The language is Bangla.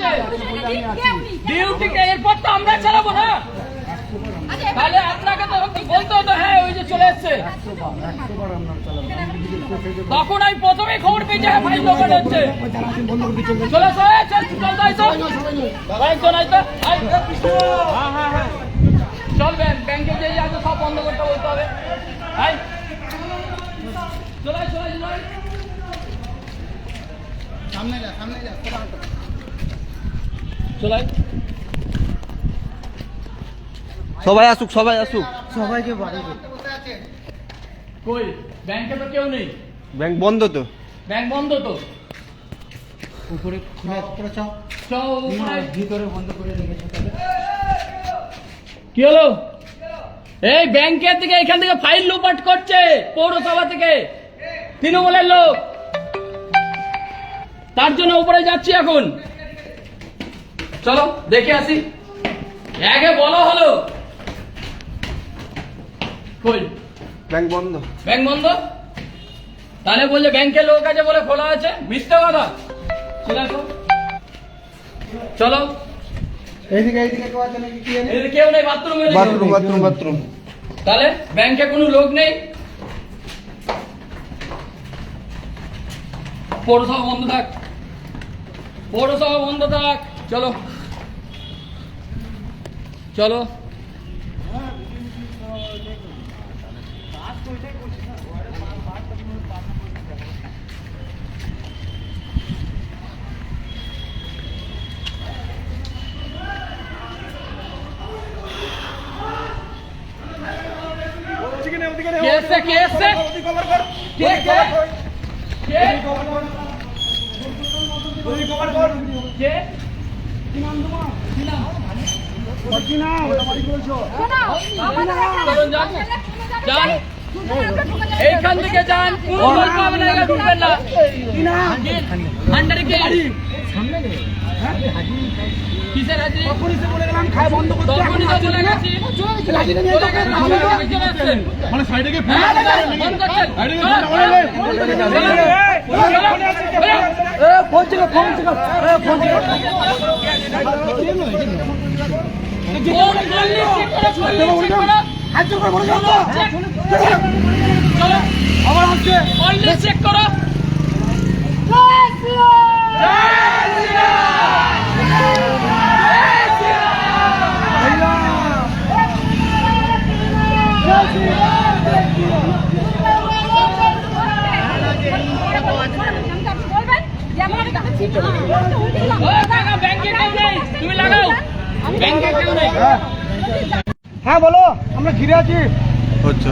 আছে ডিউটি এরপর তো আমরা চালাবো না তাহলে আপনাকে তো বলতে হতো হ্যাঁ ওই যে চলে এসছে তখন আমি প্রথমেই খবর পেয়েছি হ্যাঁ ফাইল ওপেন হচ্ছে চলে চল ব্যাংকে যে আছে সব বন্ধ করতে বলতে হবে চলাই সবাই আসুক সবাইকে কই ব্যাংকে তো কেউ নেই ব্যাংক বন্ধ তো উপরে ভিতরে বন্ধ করে রেখেছে কি হলো এই ব্যাংকের থেকে এখান থেকে ফাইল লুপাট করছে পৌরসভা থেকে তৃণমূলের লোক তার জন্য উপরে যাচ্ছি এখন চলো দেখে আসি আগে বলা হলো কই ব্যাংক বন্ধ তাহলে বলছে ব্যাংকের লোক আছে বলে খোলা আছে মিথ্যে কথা চলো এইদিকে কেউ নেই বাথরুম তাহলে ব্যাংকে কোনো লোক নেই পৌরসভা বন্ধ থাক চলো এইখান থেকে যান কিসের হাজির খায় বন্ধ করতে মানে সাইডে গিয়ে ফোন করছেন আবার আসছে অনলাইন চেক করো তুমি লাগাও হ্যাঁ বলো আমরা ঘিরে আছি হচ্ছে